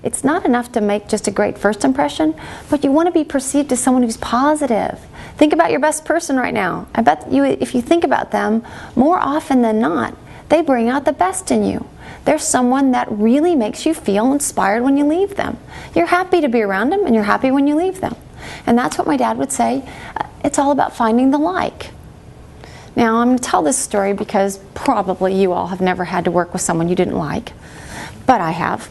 It's not enough to make just a great first impression, but you want to be perceived as someone who's positive. Think about your best person right now. I bet you, if you think about them, more often than not, they bring out the best in you. They're someone that really makes you feel inspired when you leave them. You're happy to be around them, and you're happy when you leave them. And that's what my dad would say. It's all about finding the like. Now, I'm going to tell this story because probably you all have never had to work with someone you didn't like, but I have.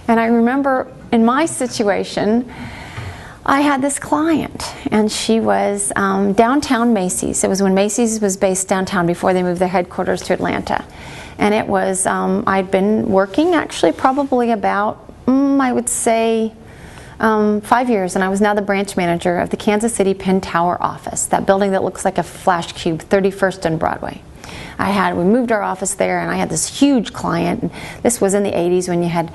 And I remember in my situation, I had this client, and she was downtown Macy's. It was when Macy's was based downtown before they moved their headquarters to Atlanta. And it was, I'd been working actually probably about, I would say, 5 years, and I was now the branch manager of the Kansas City Penn Tower office, that building that looks like a flash cube, 31st and Broadway. We moved our office there, and I had this huge client. And this was in the 80s when you had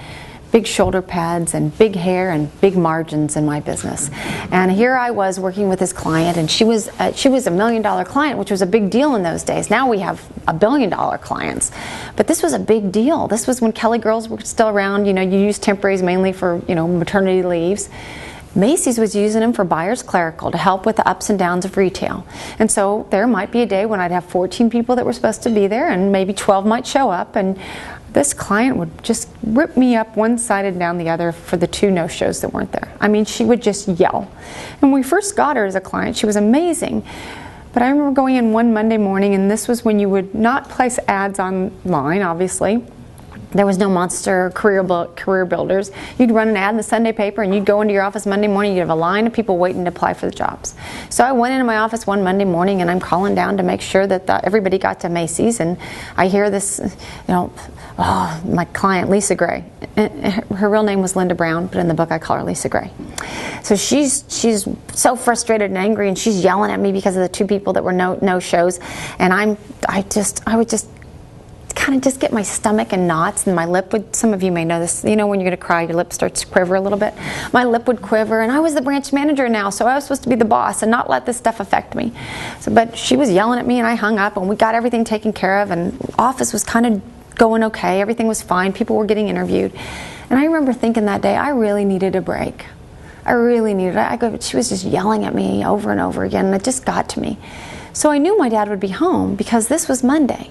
big shoulder pads and big hair and big margins in my business. And here I was working with this client, and she was a $1 million client, which was a big deal in those days. Now we have $1 billion clients, but this was a big deal. This was when Kelly girls were still around. You know, you use temporaries mainly for, you know, maternity leaves. Macy's was using them for buyer's clerical to help with the ups and downs of retail. And so there might be a day when I'd have 14 people that were supposed to be there, and maybe 12 might show up, and this client would just rip me up one side and down the other for the 2 no-shows that weren't there. I mean, she would just yell. And when we first got her as a client, she was amazing. But I remember going in one Monday morning, and this was when you would not place ads online, obviously. There was no monster career builders. You'd run an ad in the Sunday paper, and you'd go into your office Monday morning, you'd have a line of people waiting to apply for the jobs. So I went into my office one Monday morning, and I'm calling down to make sure that everybody got to Macy's, and I hear this, you know, my client, Lisa Gray. Her real name was Linda Brown, but in the book I call her Lisa Gray. So she's so frustrated and angry, and she's yelling at me because of the 2 people that were no-shows, and I would just kind of just get my stomach in knots, and my lip would, some of you may know this, you know when you're going to cry, your lip starts to quiver a little bit. My lip would quiver, and I was the branch manager now, so I was supposed to be the boss and not let this stuff affect me. So, but she was yelling at me, and I hung up, and we got everything taken care of, and office was kind of going okay, everything was fine, people were getting interviewed. And I remember thinking that day, I really needed a break. I really needed it. She was just yelling at me over and over again, and it just got to me. So I knew my dad would be home because this was Monday.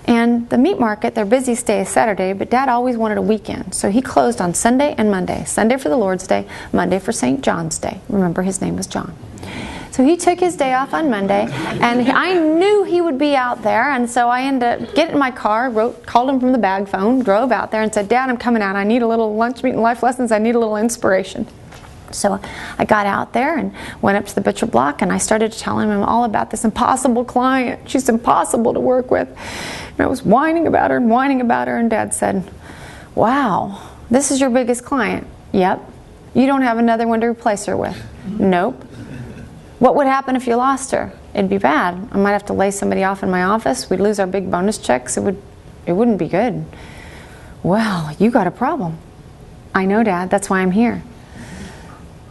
And the meat market, their busiest day is Saturday, but Dad always wanted a weekend. So he closed on Sunday and Monday. Sunday for the Lord's Day, Monday for St. John's Day. Remember, his name was John. So he took his day off on Monday, and I knew he would be out there, and so I ended up getting in my car, called him from the bag phone, drove out there and said, Dad, I'm coming out. I need a little lunch meat and life lessons. I need a little inspiration. So I got out there and went up to the butcher block, and I started telling him all about this impossible client. She's impossible to work with. And I was whining about her, and Dad said, wow, this is your biggest client? Yep. You don't have another one to replace her with? Nope. What would happen if you lost her? It'd be bad. I might have to lay somebody off in my office. We'd lose our big bonus checks. It wouldn't be good. Well, you got a problem. I know, Dad. That's why I'm here.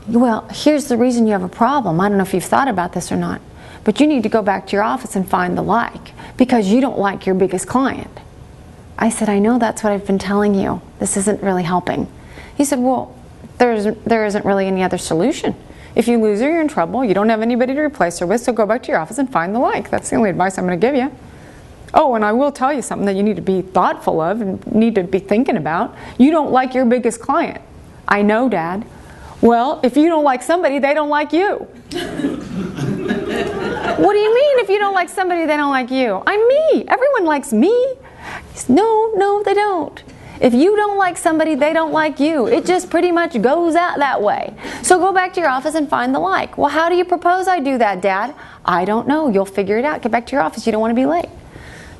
Well, here's the reason you have a problem. I don't know if you've thought about this or not, but you need to go back to your office and find the like, because you don't like your biggest client. I said, I know, that's what I've been telling you. This isn't really helping. He said, well, there isn't really any other solution. If you lose her, you're in trouble. You don't have anybody to replace her with, so go back to your office and find the like. That's the only advice I'm going to give you. Oh, and I will tell you something that you need to be thoughtful of and need to be thinking about. You don't like your biggest client. I know, Dad. Well, if you don't like somebody, they don't like you. What do you mean if you don't like somebody, they don't like you? I'm me. Everyone likes me. He said, no, they don't. If you don't like somebody, they don't like you. It just pretty much goes out that way. So go back to your office and find the like. Well, how do you propose I do that, Dad? I don't know. You'll figure it out. Get back to your office. You don't want to be late.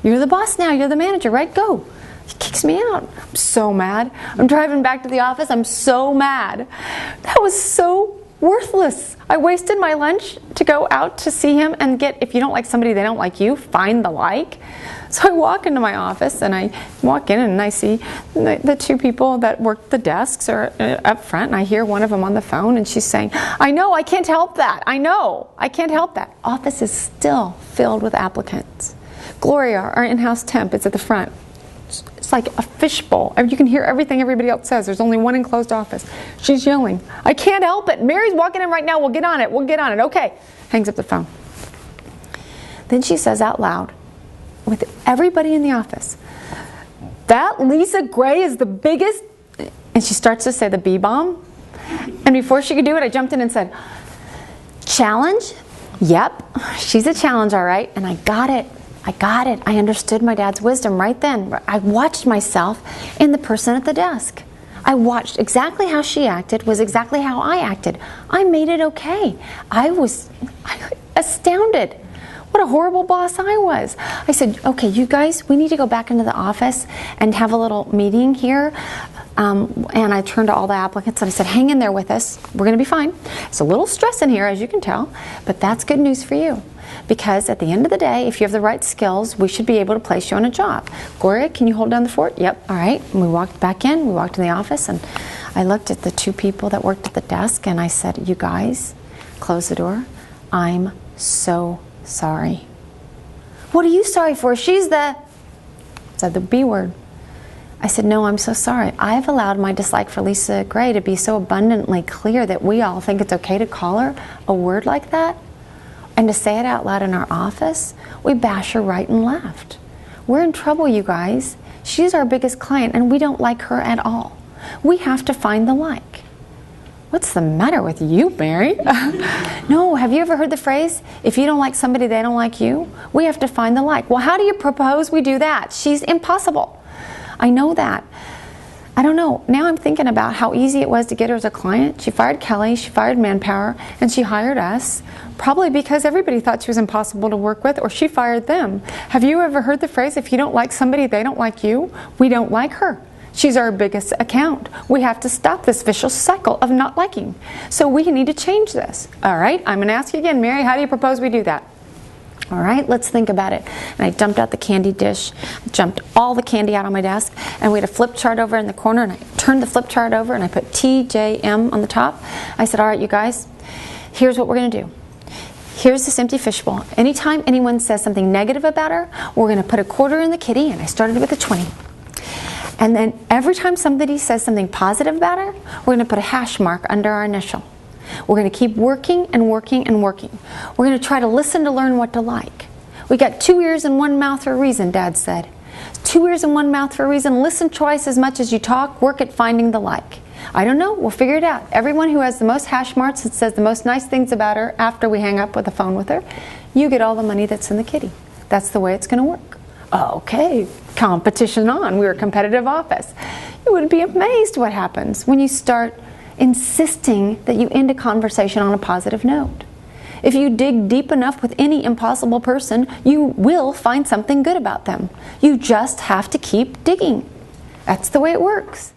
You're the boss now. You're the manager, right? Go. He kicks me out. I'm so mad. I'm driving back to the office. I'm so mad. That was so worthless. I wasted my lunch to go out to see him and get, if you don't like somebody, they don't like you, find the like. So I walk into my office, and I walk in, and I see the 2 people that work the desks are up front, and I hear one of them on the phone, and she's saying, I know, I can't help that. I know, I can't help that. Office is still filled with applicants. Gloria, our in-house temp, is at the front. It's like a fishbowl. You can hear everything everybody else says. There's only one enclosed office. She's yelling, I can't help it. Mary's walking in right now. We'll get on it. We'll get on it. Okay. Hangs up the phone. Then she says out loud, with everybody in the office, that Lisa Gray is the biggest, and she starts to say the B-bomb. And before she could do it, I jumped in and said, challenge? Yep, she's a challenge, all right. And I got it. I got it. I understood my dad's wisdom right then. I watched myself and the person at the desk. I watched exactly how she acted was exactly how I acted. I made it okay. I was astounded. What a horrible boss I was. I said, okay, you guys, we need to go back into the office and have a little meeting here. And I turned to all the applicants and I said, hang in there with us. We're going to be fine. It's a little stress in here, as you can tell, but that's good news for you. Because at the end of the day, if you have the right skills, we should be able to place you on a job. Gloria, can you hold down the fort? Yep, all right. And we walked back in, we walked in the office, and I looked at the two people that worked at the desk and I said, you guys, close the door. I'm so sorry. What are you sorry for? She's said the B word. I said, no, I'm so sorry. I've allowed my dislike for Lisa Gray to be so abundantly clear that we all think it's okay to call her a word like that. And to say it out loud in our office, we bash her right and left. We're in trouble, you guys. She's our biggest client and we don't like her at all. We have to find the like. What's the matter with you, Mary? No, have you ever heard the phrase, if you don't like somebody, they don't like you? We have to find the like. Well, how do you propose we do that? She's impossible. I know that. I don't know. Now I'm thinking about how easy it was to get her as a client. She fired Kelly, she fired Manpower, and she hired us. Probably because everybody thought she was impossible to work with, or she fired them. Have you ever heard the phrase, if you don't like somebody, they don't like you? We don't like her. She's our biggest account. We have to stop this vicious cycle of not liking. So we need to change this. All right, I'm going to ask you again, Mary, how do you propose we do that? All right, let's think about it. And I dumped out the candy dish, jumped all the candy out on my desk, and we had a flip chart over in the corner, and I turned the flip chart over and I put TJM on the top. I said, all right, you guys, here's what we're going to do. Here's this empty fishbowl. Anytime anyone says something negative about her, we're going to put a quarter in the kitty, and I started with a 20. And then every time somebody says something positive about her, we're going to put a hash mark under our initial. We're going to keep working and working and working. We're going to try to listen to learn what to like. We got 2 ears and 1 mouth for a reason, Dad said. 2 ears and 1 mouth for a reason. Listen twice as much as you talk. Work at finding the like. I don't know. We'll figure it out. Everyone who has the most hash marks and says the most nice things about her after we hang up with the phone with her, you get all the money that's in the kitty. That's the way it's going to work. Okay, competition on. We're a competitive office. You would be amazed what happens when you start insisting that you end a conversation on a positive note. If you dig deep enough with any impossible person, you will find something good about them. You just have to keep digging. That's the way it works.